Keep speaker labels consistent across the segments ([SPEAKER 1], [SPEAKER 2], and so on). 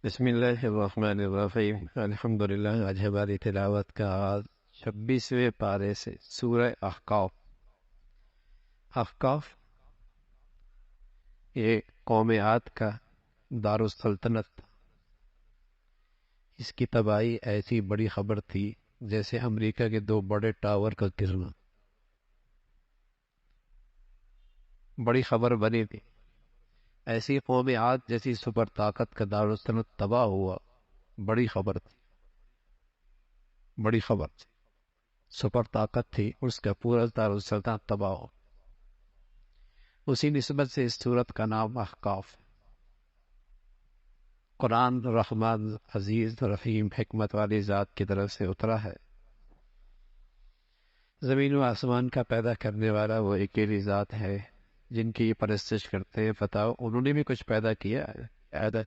[SPEAKER 1] بسم اللہ الرحمن الرحیم الحمدللہ۔ آج ہماری تلاوت کا آغاز 26ویں پارے سے سورہ احقاف۔ احقاف یہ قوم عاد کا دارالسلطنت تھا۔ اس کی تباہی ایسی بڑی خبر تھی جیسے امریکہ کے 2 بڑے ٹاور کا گرنا، بڑی خبر بنی تھی۔ ایسی قوم عاد جیسی سپر طاقت کا دارالسلطنت تباہ ہوا، بڑی خبر تھی، بڑی خبر تھی۔ سپر طاقت تھی، اس کا پورا دارالسلطنت تباہ ہو۔ اسی نسبت سے اس سورت کا نام احقاف ہے۔ قرآن رحمان عزیز رحیم حکمت والی ذات کی طرف سے اترا ہے۔ زمین و آسمان کا پیدا کرنے والا وہ اکیلی ذات ہے جن کی یہ پرستش کرتے ہیں۔ بتاؤ انہوں نے بھی کچھ پیدا کیا ہے؟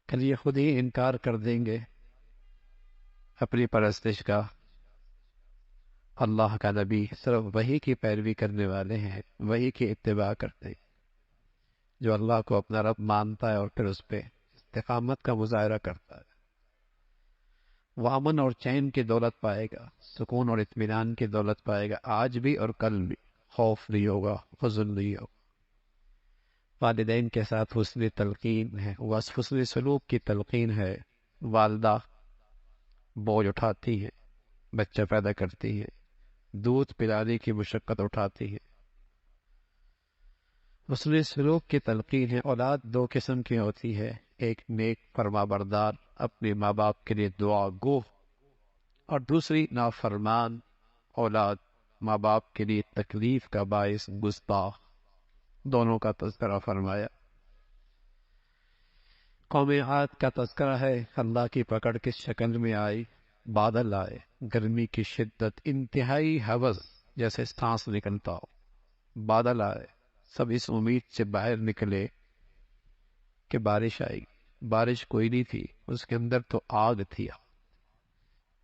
[SPEAKER 1] کل یہ خود ہی انکار کر دیں گے اپنی پرستش کا۔ اللہ کا نبی صرف وہی کی پیروی کرنے والے ہیں، وہی کی اتباع کرتے ہیں۔ جو اللہ کو اپنا رب مانتا ہے اور پھر اس پہ استقامت کا مظاہرہ کرتا ہے، وہ امن اور چین کی دولت پائے گا، سکون اور اطمینان کی دولت پائے گا، آج بھی اور کل بھی۔ خوف نہیں ہوگا، حزن نہیں ہوگا۔ والدین کے ساتھ حسن تلقین ہے، حسن سلوک کی تلقین ہے۔ والدہ بوجھ اٹھاتی ہے، بچہ پیدا کرتی ہے، دودھ پلانے کی مشقت اٹھاتی ہے۔ حسن سلوک کی تلقین ہے۔ اولاد 2 قسم کی ہوتی ہے، ایک نیک فرما بردار اپنے ماں باپ کے لیے دعا گو، اور دوسری نافرمان اولاد ماں باپ کے لیے تکلیف کا باعث گستاخ۔ دونوں کا تذکرہ فرمایا۔ قوم عاد کا تذکرہ ہے۔ اللہ کی پکڑ کس شکل میں آئی؟ بادل آئے، گرمی کی شدت، انتہائی ہوس، جیسے سانس نکلتا ہو۔ بادل آئے، سب اس امید سے باہر نکلے کہ بارش آئے گی۔ بارش کوئی نہیں تھی، اس کے اندر تو آگ تھی۔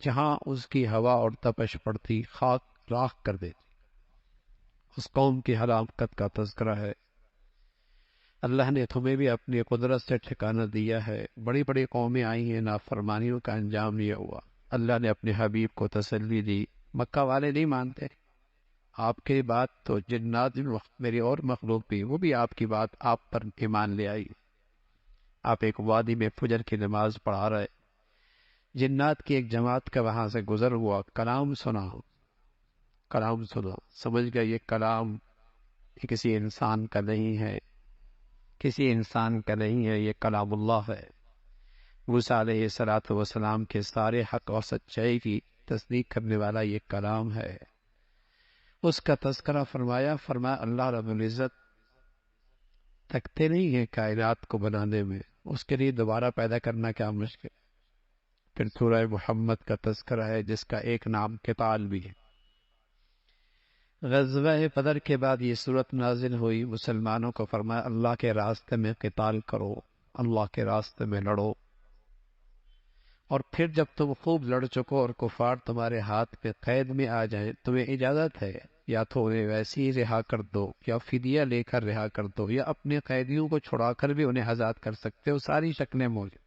[SPEAKER 1] جہاں اس کی ہوا اور تپش پڑتی، خاک راکھ کر دیتی۔ اس قوم کی ہلاکت کا تذکرہ ہے۔ اللہ نے تمہیں بھی اپنی قدرت سے ٹھکانہ دیا ہے۔ بڑی بڑی قومیں آئی ہیں، نافرمانیوں کا انجام یہ ہوا۔ اللہ نے اپنے حبیب کو تسلی دی۔ مکہ والے نہیں مانتے آپ کی بات، تو جنات میری اور مخلوق بھی، وہ بھی آپ کی بات آپ پر ایمان لے آئی۔ آپ ایک وادی میں فجر کی نماز پڑھا رہے، جنات کی ایک جماعت کا وہاں سے گزر ہوا، کلام سنا، کلام سنا، سمجھ گیا یہ کلام یہ کسی انسان کا نہیں ہے، کسی انسان کا نہیں ہے، یہ کلام اللہ ہے۔ موسیٰ علیہ السلام کے سارے حق اور سچائی کی تصدیق کرنے والا یہ کلام ہے۔ اس کا تذکرہ فرمایا اللہ رب العزت تھکتے نہیں ہیں کائنات کو بنانے میں، اس کے لیے دوبارہ پیدا کرنا کیا مشکل۔ پھر سورہ محمد کا تذکرہ ہے جس کا ایک نام قتال بھی ہے۔ غزوہ بدر کے بعد یہ صورت نازل ہوئی، مسلمانوں کو فرمایا اللہ کے راستے میں قتال کرو، اللہ کے راستے میں لڑو، اور پھر جب تم خوب لڑ چکو اور کفار تمہارے ہاتھ پہ قید میں آ جائیں، تمہیں اجازت ہے یا تو انہیں ویسے ہی رہا کر دو، یا فدیہ لے کر رہا کر دو، یا اپنے قیدیوں کو چھڑا کر بھی انہیں آزاد کر سکتے ہو۔ ساری شکلیں موجود۔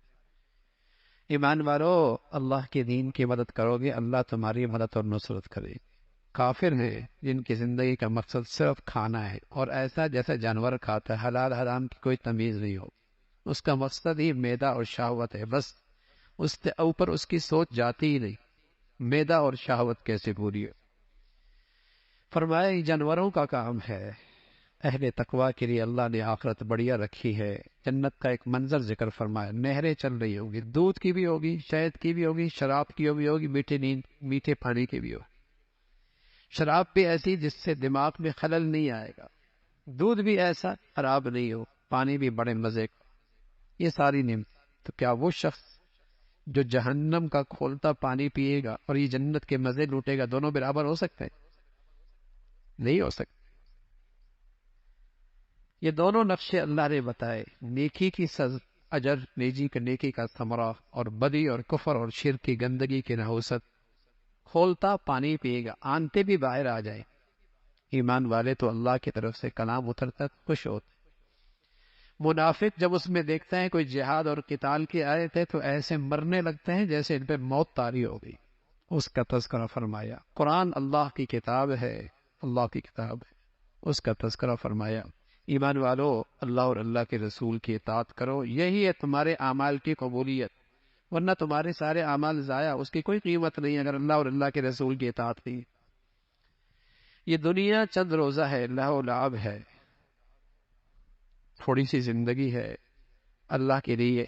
[SPEAKER 1] ایمان والو، اللہ کے دین کی مدد کرو گے، اللہ تمہاری مدد اور نصرت کرے۔ کافر ہیں جن کی زندگی کا مقصد صرف کھانا ہے، اور ایسا جیسا جانور کھاتا ہے، حلال حرام کی کوئی تمیز نہیں ہو، اس کا مقصد ہی معدہ اور شہوت ہے، بس اس سے اوپر اس کی سوچ جاتی ہی نہیں۔ معدہ اور شہوت کیسے پوری ہے؟ فرمایا یہ جانوروں کا کام ہے۔ اہل تقوی کے لیے اللہ نے آخرت بڑھیا رکھی ہے۔ جنت کا ایک منظر ذکر فرمایا، نہریں چل رہی ہوگی، دودھ کی بھی ہوگی، شہد کی بھی ہوگی، شراب کی بھی ہوگی، میٹھے پانی کی بھی ہوگی۔ شراب بھی ایسی جس سے دماغ میں خلل نہیں آئے گا، دودھ بھی ایسا خراب نہیں ہو، پانی بھی بڑے مزے کا۔ یہ ساری نعمت، تو کیا وہ شخص جو جہنم کا کھولتا پانی پیے گا اور یہ جنت کے مزے لوٹے گا، دونوں برابر ہو سکتے ہیں؟ نہیں ہو سکتے۔ یہ دونوں نقشے اللہ نے بتائے، نیکی کی اجر، نیکی کا ثمرہ، اور بدی اور کفر اور شرک کی گندگی کی نحوست۔ کھولتا پانی پیے گا، آنتے بھی باہر آ جائے۔ ایمان والے تو اللہ کی طرف سے کلام اترتا خوش ہوتے۔ منافق جب اس میں دیکھتے ہیں کوئی جہاد اور قتال کی آیت ہے تو ایسے مرنے لگتے ہیں جیسے ان پہ موت طاری ہو گئی. اس کا تذکرہ فرمایا. قرآن اللہ کی کتاب ہے، اللہ کی کتاب ہے، اس کا تذکرہ فرمایا. ایمان والو، اللہ اور اللہ کے رسول کی اطاعت کرو، یہی ہے تمہارے اعمال کی قبولیت، ورنہ تمہارے سارے اعمال ضائع، اس کی کوئی قیمت نہیں اگر اللہ اور اللہ کے رسول کی اطاعت نہیں. یہ دنیا چند روزہ ہے، لہو و لعب ہے، تھوڑی سی زندگی ہے، اللہ کے لیے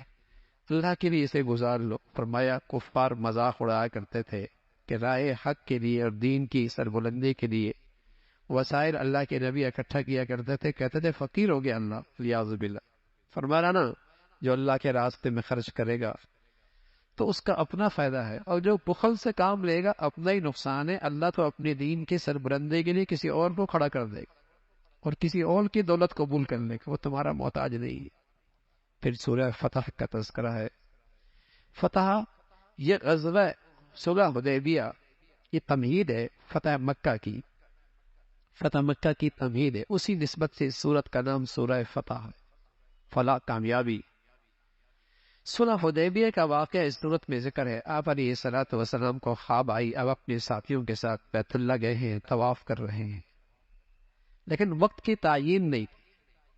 [SPEAKER 1] اسے گزار لو. فرمایا کفار مذاق اڑایا کرتے تھے کہ راہ حق کے لیے اور دین کی سربلندی کے لیے وسائل اللہ کے نبی اکٹھا کیا کرتے تھے، کہتے تھے فقیر ہو گیا اللہ، لیاذ باللہ. فرمایا نا جو اللہ کے راستے میں خرچ کرے گا تو اس کا اپنا فائدہ ہے، اور جو بخل سے کام لے گا اپنا ہی نقصان ہے. اللہ تو اپنے دین کی سربلندی کے لیے کسی اور کو کھڑا کر دے گا اور کسی اور کی دولت قبول کر لے گا، وہ تمہارا محتاج نہیں ہے. پھر سورہ فتح کا تذکرہ ہے. فتح یہ غزوہ صلح حدیبیہ، یہ تمہید ہے فتح مکہ کی، فتح مکہ کی تمہید ہے. اسی نسبت سے سورت کا نام سورہ فتح ہے، فلاح کامیابی. صلح حدیبیہ کا واقعہ اس صورت میں ذکر ہے. آپ علیہ الصلوۃ والسلام کو خواب آئی، اب اپنے ساتھیوں کے ساتھ بیت اللہ گئے ہیں، طواف کر رہے ہیں، لیکن وقت کی تعیین نہیں.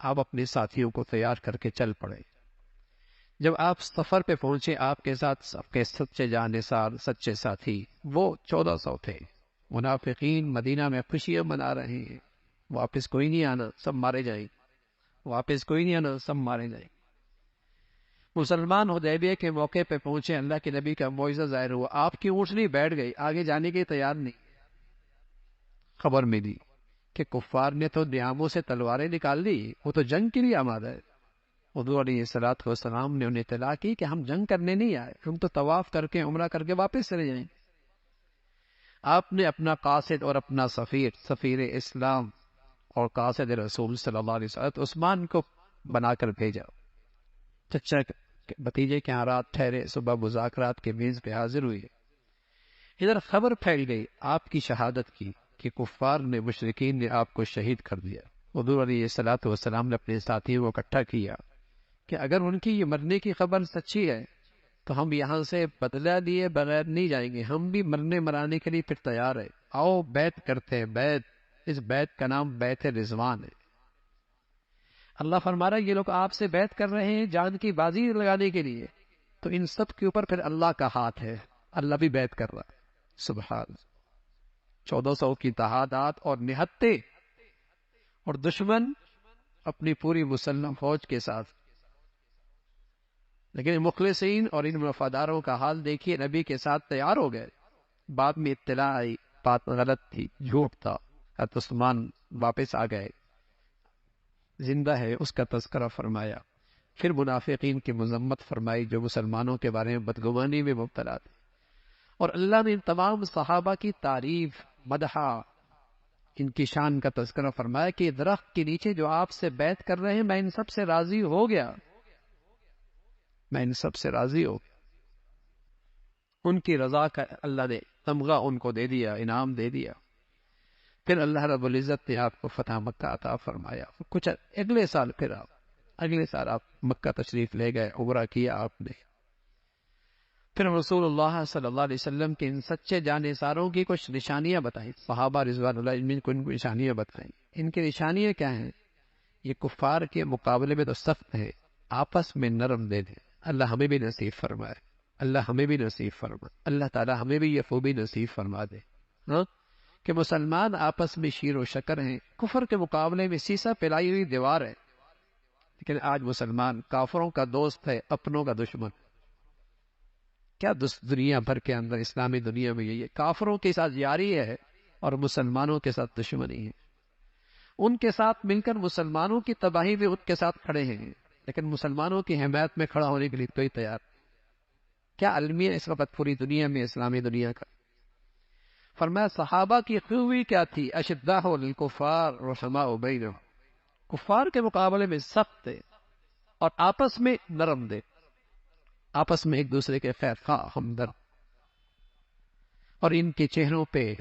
[SPEAKER 1] آپ اپنے ساتھیوں کو تیار کر کے چل پڑے. جب آپ سفر پہ پہنچے، آپ کے ساتھ آپ کے سچے جانثار سچے ساتھی وہ 1400 تھے. منافقین مدینہ میں خوشیاں منا رہے ہیں، واپس کوئی نہیں آنا، سب مارے جائیں، واپس کوئی نہیں آنا، سب مارے جائیں. مسلمان حدیبیہ کے موقع پہ پہنچے، اللہ کے نبی کا معجزہ ظاہر ہوا. آپ کی اونٹنی بیٹھ گئی، آگے جانے کے تیار نہیں. خبر ملی کہ کفار نے تو نیاموں سے تلواریں نکال لی، وہ تو جنگ کے لیے آمادہ ہے. حضور علیہ الصلوۃ والسلام نے انہیں اطلاع کی کہ ہم جنگ کرنے نہیں آئے، ہم تو طواف کر کے عمرہ کر کے واپس چلے جائیں. آپ نے اپنا قاصد اور اپنا سفیر اسلام اور قاصد رسول صلی اللہ علیہ وسلم عثمان کو بنا کر بھیجا. چچا بھتیجے کے یہاں رات ٹھہرے، صبح مذاکرات کے میز پہ حاضر ہوئے. ادھر خبر پھیل گئی آپ کی شہادت کی کہ کفار نے، مشرکین نے آپ کو شہید کر دیا. حضور علیہ الصلوۃ والسلام نے اپنے ساتھیوں کو اکٹھا کیا کہ اگر ان کی یہ مرنے کی خبر سچی ہے تو ہم یہاں سے بدلہ لیے بغیر نہیں جائیں گے، ہم بھی مرنے مرانے کے لیے پھر تیار ہے. آؤ بیعت کرتے ہیں. بیعت، اس بیعت کا نام بیعت رضوان ہے. اللہ فرما رہا ہے یہ لوگ آپ سے بیعت کر رہے ہیں جان کی بازی لگانے کے لیے، تو ان سب کے اوپر پھر اللہ کا ہاتھ ہے، اللہ بھی بیعت کر رہا ہے. سبحان. 1400 کی تعداد اور نہتے، اور دشمن اپنی پوری مسلح فوج کے ساتھ. لیکن مخلصین اور ان وفاداروں کا حال دیکھیے، نبی کے ساتھ تیار ہو گئے. بعد میں اطلاع آئی بات غلط تھی، جھوٹ تھا. حضرت عثمان واپس آ گئے، زندہ ہے، اس کا تذکرہ فرمایا. پھر منافقین کی مذمت فرمائی جو مسلمانوں کے بارے میں بدگمانی میں مبتلا تھے، اور اللہ نے ان تمام صحابہ کی تعریف، مدحہ، ان کی شان کا تذکرہ فرمایا کہ درخت کے نیچے جو آپ سے بیعت کر رہے ہیں میں ان سب سے راضی ہو گیا، میں ان سب سے راضی ہو گیا. ان کی رضا کا اللہ نے تمغہ ان کو دے دیا، انعام دے دیا. پھر اللہ رب العزت نے آپ کو فتح مکہ عطا فرمایا. کچھ اگلے سال آپ مکہ تشریف لے گئے، عمرہ کیا آپ نے. پھر رسول اللہ صلی اللہ علیہ وسلم کے ان سچے جانثاروں کی کچھ نشانیاں بتائیں. صحابہ رضوان اللہ علیہم کو ان کو نشانیاں بتائیں. ان کی نشانیاں کیا ہیں؟ یہ کفار کے مقابلے میں تو سخت ہے، آپس میں نرم دے دیں. اللہ ہمیں بھی نصیب فرمائے، اللہ ہمیں بھی نصیب فرمائے. اللہ تعالی ہمیں بھی یہ خوبی نصیب فرما دے کہ مسلمان آپس میں شیر و شکر ہیں. کفر کے مقابلے میں سیسا پلائی ہوئی دیوار ہے، لیکن آج مسلمان کافروں کا دوست ہے، اپنوں کا دشمن. کیا دنیا بھر کے اندر، اسلامی دنیا میں یہ کافروں کے ساتھ یاری ہے اور مسلمانوں کے ساتھ دشمنی ہے. ان کے ساتھ مل کر مسلمانوں کی تباہی میں ان کے ساتھ کھڑے ہیں، لیکن مسلمانوں کی حمایت میں کھڑا ہونے کے لیے کوئی تیار. کیا المیہ اس وقت پوری دنیا میں، اسلامی دنیا کا. فرمایا صحابہ کی خوبی کیا تھی؟ اشداء للکفار رحماء بینہم، کفار کے مقابلے میں سخت تھے اور آپس میں نرم دے، آپس میں ایک دوسرے کے خیر خواہ، ہمدرد. اور ان کے چہروں پہ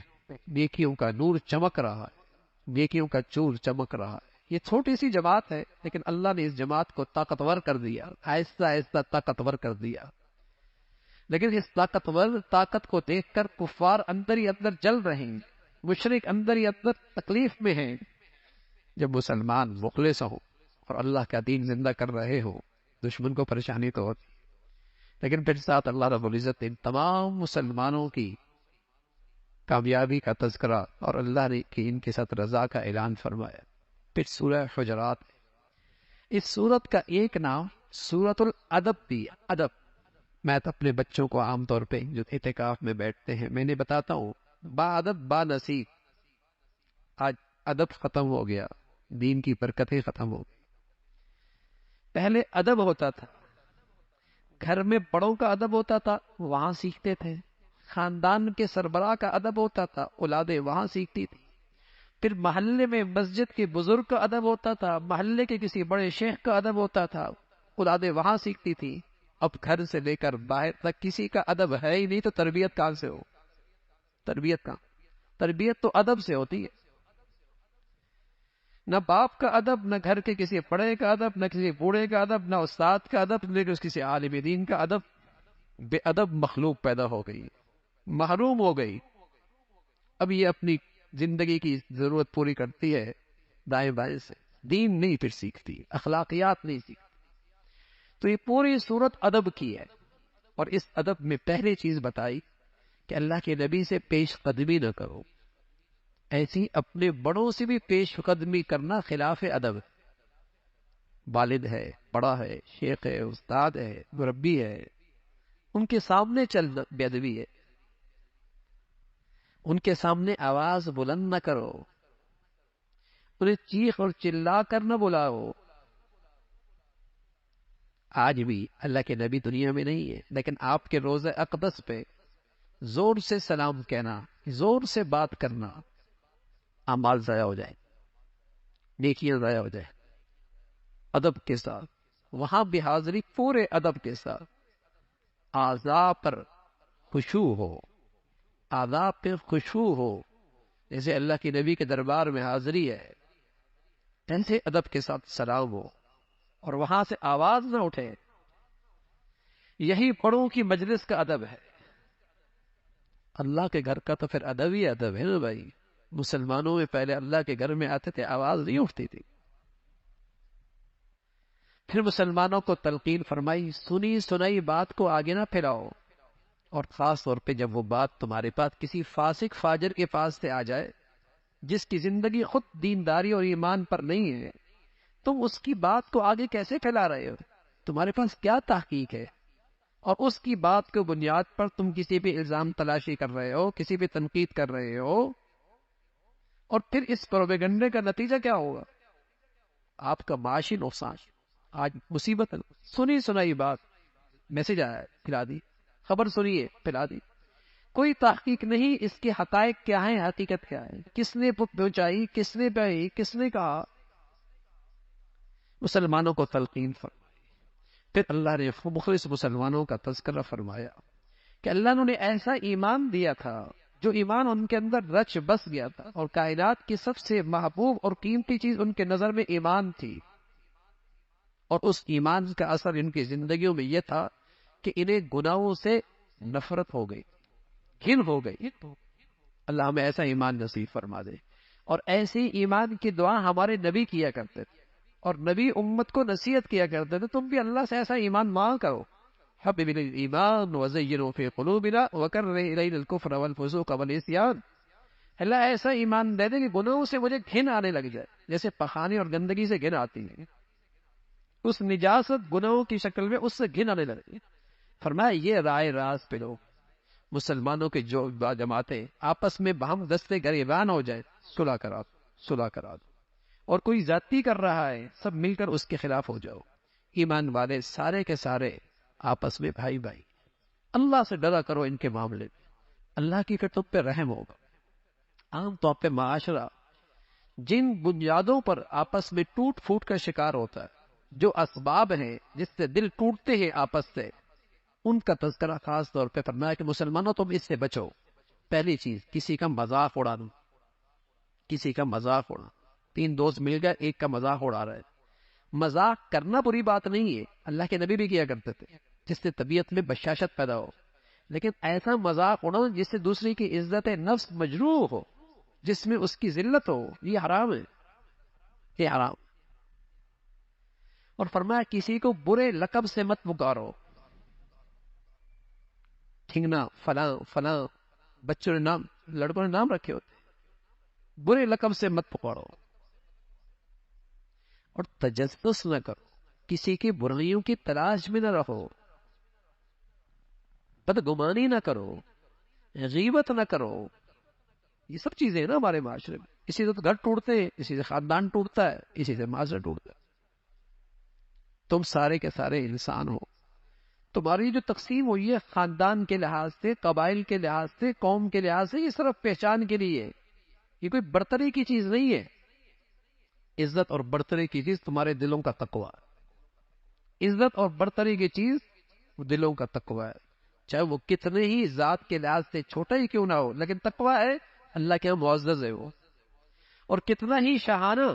[SPEAKER 1] نیکیوں کا نور چمک رہا ہے، نیکیوں کا چور چمک رہا ہے. یہ چھوٹی سی جماعت ہے لیکن اللہ نے اس جماعت کو طاقتور کر دیا، آہستہ آہستہ طاقتور کر دیا. لیکن اس طاقت کو دیکھ کر کفار اندر ہی اندر جل رہے ہیں، مشرک اندر ہی اندر تکلیف میں ہیں. جب مسلمان مخلص ہو اور اللہ کا دین زندہ کر رہے ہو، دشمن کو پریشانی تو ہوتی، لیکن پھر ساتھ اللہ رب العزت نے تمام مسلمانوں کی کامیابی کا تذکرہ اور اللہ نے کی ان کے ساتھ رضا کا اعلان فرمایا. پھر سورہ حجرات، اس سورت کا ایک نام سورت الادب بھی ہے. ادب، میں تو اپنے بچوں کو عام طور پہ جو اعتکاف میں بیٹھتے ہیں میں نے بتاتا ہوں، با ادب با نصیب. آج ادب ختم ہو گیا، دین کی برکتیں ختم ہو گئی. پہلے ادب ہوتا تھا، گھر میں بڑوں کا ادب ہوتا تھا، وہاں سیکھتے تھے. خاندان کے سربراہ کا ادب ہوتا تھا، اولادیں وہاں سیکھتی تھی. پھر محلے میں مسجد کے بزرگ کا ادب ہوتا تھا، محلے کے کسی بڑے شیخ کا ادب ہوتا تھا، اولادیں وہاں سیکھتی تھی. اب گھر سے لے کر باہر تک کسی کا ادب ہے ہی نہیں، تو تربیت کہاں سے ہو؟ تربیت کہاں؟ تربیت تو ادب سے ہوتی ہے. نہ باپ کا ادب، نہ گھر کے کسی بڑے کا ادب، نہ کسی بوڑھے کا ادب، نہ استاد کا ادب، نہ کسی عالم دین کا ادب. بے ادب مخلوق پیدا ہو گئی، محروم ہو گئی. اب یہ اپنی زندگی کی ضرورت پوری کرتی ہے دائیں بائیں سے، دین نہیں پھر سیکھتی، اخلاقیات نہیں سیکھتی. تو یہ پوری صورت ادب کی ہے. اور اس ادب میں پہلی چیز بتائی کہ اللہ کے نبی سے پیش قدمی نہ کرو. ایسی اپنے بڑوں سے بھی پیش قدمی کرنا خلاف ادب. والد ہے، بڑا ہے، شیخ ہے، استاد ہے، مربی ہے، ان کے سامنے چلنا بے ادبی ہے. ان کے سامنے آواز بلند نہ کرو، انہیں چیخ اور چلا کر نہ بلاؤ. آج بھی اللہ کے نبی دنیا میں نہیں ہے، لیکن آپ کے روضہ اقدس پہ زور سے سلام کہنا، زور سے بات کرنا، اعمال ضائع ہو جائے، نیکیاں ضائع ہو جائے. ادب کے ساتھ وہاں بھی حاضری پورے ادب کے ساتھ، اعضاء پر خشوع ہو، اعضاء پہ خشوع ہو. جیسے اللہ کے نبی کے دربار میں حاضری ہے، ایسے ادب کے ساتھ سلام ہو اور وہاں سے آواز نہ اٹھے. یہی بڑوں کی مجلس کا ادب ہے. اللہ کے گھر کا تو پھر ادب ہی ادب ہے نا بھائی. مسلمانوں میں پہلے اللہ کے گھر میں آتے تھے، آواز نہیں اٹھتی تھی. پھر مسلمانوں کو تلقین فرمائی، سنی سنائی بات کو آگے نہ پھیلاؤ. اور خاص طور پہ جب وہ بات تمہارے پاس کسی فاسق فاجر کے پاس سے آ جائے، جس کی زندگی خود دینداری اور ایمان پر نہیں ہے، تم اس کی بات کو آگے کیسے پھیلا رہے ہو؟ تمہارے پاس کیا تحقیق ہے؟ اور اس کی بات کو بنیاد پر تم کسی پہ الزام تلاشی کر رہے ہو، کسی پہ تنقید کر رہے ہو. اور پھر اس پروپیگنڈے کا نتیجہ کیا ہوگا؟ آپ کا معاشی نقصان. آج مصیبت ہے، سنی سنائی بات، میسج آیا ہے پھیلا دی، خبر سنیے پھیلا دی. کوئی تحقیق نہیں اس کے حقائق کیا ہیں، حقیقت کیا ہے، کس نے پہنچائی، کس نے پڑھی، کس نے کہا. مسلمانوں کو تلقین فرمائی. پھر اللہ نے مخلص مسلمانوں کا تذکرہ فرمایا کہ اللہ نے ایسا ایمان دیا تھا جو ایمان ان کے اندر رچ بس گیا تھا، اور کائنات کی سب سے محبوب اور قیمتی چیز ان کے نظر میں ایمان تھی. اور اس ایمان کا اثر ان کی زندگیوں میں یہ تھا کہ انہیں گناہوں سے نفرت ہو گئی، گھن ہو گئی. اللہ ہمیں ایسا ایمان نصیب فرما دے. اور ایسی ایمان کی دعا ہمارے نبی کیا کرتے تھے، اور نبی امت کو نصیحت کیا کرتے تھے، تم بھی اللہ سے ایسا ایمان مانگ کرو. حبب الینا الایمان وزینہ فی قلوبنا وکرہ الینا الکفر والفسوق والعصیان. اللہ ایسا ایمان دے دے کہ گناہوں سے مجھے گھن آنے لگ جائے، جیسے پخانے اور گندگی سے گھن آتی ہے، اس نجاست گناہوں کی شکل میں اس سے گھن آنے لگے. فرمایا یہ رائے راست پہ لوگ، مسلمانوں کے جو جماعتیں آپس میں باہم دستے گریبان ہو جائے، صلح کرا دو، صلح کرا دو. اور کوئی زیادتی کر رہا ہے، سب مل کر اس کے خلاف ہو جاؤ. ایمان والے سارے کے سارے آپس میں بھائی بھائی. اللہ سے ڈرا کرو ان کے معاملے میں، اللہ کی پھر تم پہ رحم ہوگا. عام طور پہ معاشرہ جن بنیادوں پر آپس میں ٹوٹ پھوٹ کا شکار ہوتا ہے، جو اسباب ہیں جس سے دل ٹوٹتے ہیں آپس سے، ان کا تذکرہ خاص طور پہ فرمایا کہ مسلمانوں تم اس سے بچو. پہلی چیز، کسی کا مذاق اڑانا، کسی کا مذاق اڑانا. 3 دوست مل گئے، ایک کا مذاق اڑا رہا ہے. مذاق کرنا بری بات نہیں ہے، اللہ کے نبی بھی کیا کرتے تھے، جس سے طبیعت میں بشاشت پیدا ہو. لیکن ایسا مذاق اڑاؤ جس سے دوسری کی عزت نفس مجروح ہو، جس میں اس کی ذلت ہو، یہ حرام ہے، یہ حرام. اور فرمایا کسی کو برے لقب سے مت پکارو. ٹھنگنا، فلاں فلاں، بچوں نے نام، لڑکوں نے نام رکھے ہوتے، برے لقب سے مت پکارو. اور تجسس نہ کرو، کسی کی برائیوں کی تلاش میں نہ رہو، بدگمانی نہ کرو، غیبت نہ کرو. یہ سب چیزیں ہیں نا ہمارے معاشرے میں. اسی سے تو گھر ٹوٹتے ہیں، اسی سے خاندان ٹوٹتا ہے، اسی سے معاشرہ ٹوٹتا ہے. تم سارے کے سارے انسان ہو. تمہاری جو تقسیم ہوئی ہے خاندان کے لحاظ سے، قبائل کے لحاظ سے، قوم کے لحاظ سے، یہ صرف پہچان کے لیے ہے، یہ کوئی برتری کی چیز نہیں ہے. عزت اور برتری کی چیز تمہارے دلوں کا تقوی ہے. عزت اور برتری کی چیز وہ دلوں کا تقوی ہے، چاہے وہ کتنے ہی ذات کے لحاظ سے چھوٹا ہی کیوں نہ ہو، لیکن تقوی ہے، اللہ کے یہاں معزز ہے وہ. اور کتنا ہی شاہانہ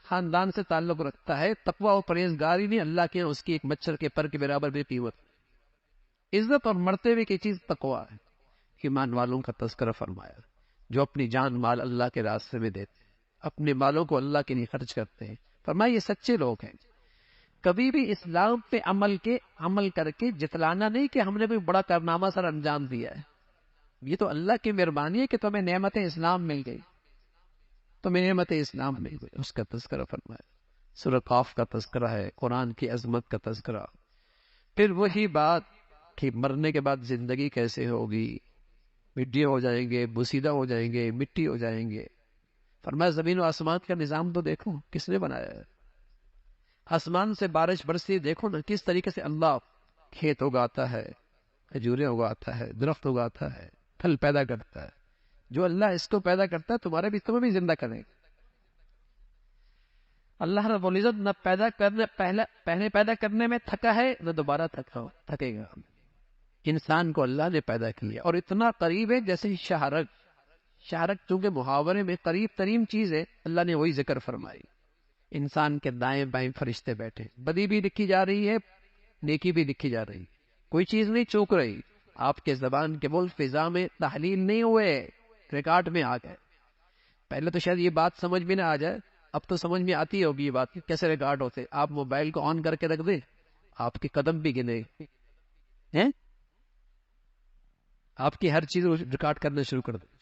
[SPEAKER 1] خاندان سے تعلق رکھتا ہے، تقوی اور پرہیزگاری نہیں، اللہ کے یہاں اس کی ایک مچھر کے پر کے برابر بھی قیمت. عزت اور مرتبے کی چیز تقوی ہے. ایمان والوں کا تذکرہ فرمایا جو اپنی جان مال اللہ کے راستے میں دیتے ہیں، اپنے مالوں کو اللہ کے لیے خرچ کرتے ہیں. فرمایا یہ سچے لوگ ہیں. کبھی بھی اسلام پہ عمل کر کے جتلانا نہیں کہ ہم نے کوئی بڑا کارنامہ سر انجام دیا ہے. یہ تو اللہ کی مہربانی ہے کہ تمہیں نعمت اسلام مل گئی، تمہیں نعمت اسلام مل گئی. اس کا تذکرہ فرمایا. سورہ قاف کا تذکرہ ہے، قرآن کی عظمت کا تذکرہ. پھر وہی بات کہ مرنے کے بعد زندگی کیسے ہوگی، مٹی ہو جائیں گے، بوسیدہ ہو جائیں گے، مٹی ہو جائیں گے. فرمایا زمین و آسمان کا نظام تو دیکھو کس نے بنایا ہے. آسمان سے بارش برستی دیکھو نا کس طریقے سے اللہ کھیت اگاتا ہے، کھجوریں اگاتا ہے، درخت اگاتا ہے، پھل پیدا کرتا ہے. جو اللہ اس کو پیدا کرتا ہے تمہیں بھی زندہ کرے. اللہ رب العزت نہ پہلے پیدا کرنے میں تھکا ہے، نہ دوبارہ تھکے گا. انسان کو اللہ نے پیدا کیا اور اتنا قریب ہے جیسے شہرک چونکہ محاورے میں قریب ترین چیز ہے، اللہ نے وہی ذکر فرمائی. انسان کے دائیں بائیں فرشتے بیٹھے، بدی بھی لکھی جا رہی ہے، نیکی بھی لکھی جا رہی ہے، کوئی چیز نہیں چوک رہی. آپ کے زبان کے بول فضا میں تحلیل نہیں ہوئے، ریکارڈ میں آ گئے. پہلے تو شاید یہ بات سمجھ میں نہ آ جائے، اب تو سمجھ میں آتی ہوگی یہ بات کیسے ریکارڈ ہوتے. آپ موبائل کو آن کر کے رکھ دیں، آپ کے قدم بھی گنے ہیں، آپ کی ہر چیز ریکارڈ کرنا شروع کر دیں.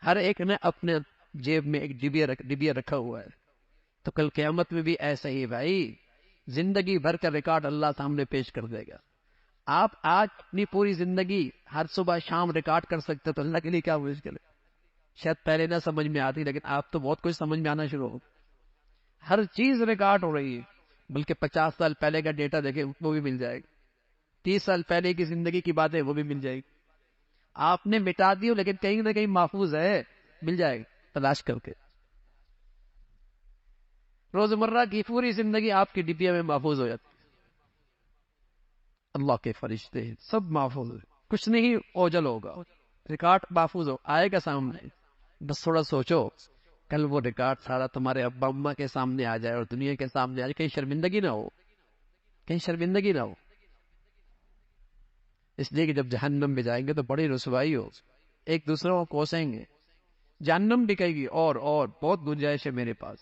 [SPEAKER 1] ہر ایک نے اپنے جیب میں ایک ڈبیا رکھا ہوا ہے. تو کل قیامت میں بھی ایسا ہی بھائی، زندگی بھر کا ریکارڈ اللہ سامنے پیش کر دے گا. آپ آج اپنی پوری زندگی ہر صبح شام ریکارڈ کر سکتے تو اللہ کے لیے کیا مشکل ہے. شاید پہلے نہ سمجھ میں آتی، لیکن آپ تو بہت کچھ سمجھ میں آنا شروع ہو. ہر چیز ریکارڈ ہو رہی ہے. بلکہ 50 سال پہلے کا ڈیٹا دیکھیں وہ بھی مل جائے گا، 30 سال پہلے کی زندگی کی باتیں وہ بھی مل جائے گی. آپ نے مٹا دی ہو لیکن کہیں نہ کہیں محفوظ ہے، مل جائے گا تلاش کر کے. روزمرہ کی پوری زندگی آپ کی ڈبیا میں محفوظ ہو جاتی. اللہ کے فرشتے سب محفوظ ہے، کچھ نہیں اوجل ہوگا، ریکارڈ محفوظ آئے گا سامنے. بس تھوڑا سوچو کل وہ ریکارڈ سارا تمہارے ابا اماں کے سامنے آ جائے اور دنیا کے سامنے آ جائے، کہیں شرمندگی نہ ہو، کہیں شرمندگی نہ ہو. اس لیے کہ جب جہنم میں جائیں گے تو بڑی رسوائی ہو، ایک دوسرے کو کوسیں گے. جہنم بھی کہے گی اور بہت گنجائش ہے میرے پاس.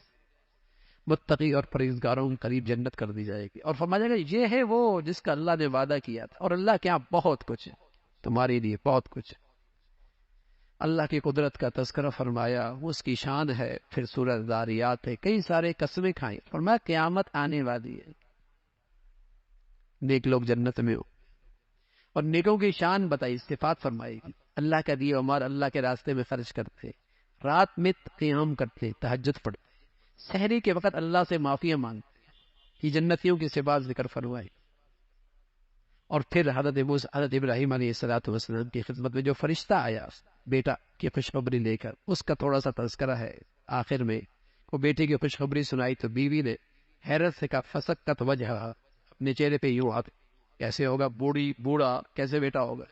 [SPEAKER 1] متقی اور پرہیزگاروں کے قریب جنت کر دی جائے گی اور فرمایا جائے گا یہ ہے وہ جس کا اللہ نے وعدہ کیا تھا. اور اللہ کے یہاں بہت کچھ ہے تمہارے لیے، بہت کچھ ہے. اللہ کی قدرت کا تذکرہ فرمایا، وہ اس کی شان ہے. پھر سورہ ذاریات ہے، کئی سارے قسمیں کھائیں. فرمایا قیامت آنے والی ہے، نیک لوگ جنت میں ہو. اور نیکوں کی شان بتائی، صفات فرمائی. اللہ کا دیے عمر اللہ کے راستے میں خرچ کرتے، رات میں قیام کرتے، تہجد پڑھتے، سحری کے وقت اللہ سے معافی مانگتے. یہ جنتیوں کی صفات ذکر فرمائی. اور پھر حضرت ابراہیم علیہ السلام کی خدمت میں جو فرشتہ آیا بیٹا کی خوشخبری لے کر، اس کا تھوڑا سا تذکرہ ہے. آخر میں وہ بیٹے کی خوشخبری سنائی تو بیوی نے حیرت سے کہا فسکت وجہ، اپنے چہرے پہ یوں ہاتھ، کیسے ہوگا بوڑھا کیسے بیٹا ہوگا.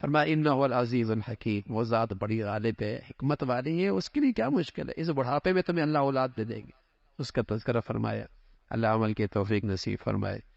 [SPEAKER 1] فرمایا انہ العزیز الحکیم، وہ ذات بڑی غالب ہے، حکمت والی ہے، اس کے لیے کیا مشکل ہے، اس بڑھاپے میں تمہیں اللہ اولاد دے دے گی۔ اس کا تذکرہ فرمایا۔ اللہ عمل کی توفیق نصیب فرمائے۔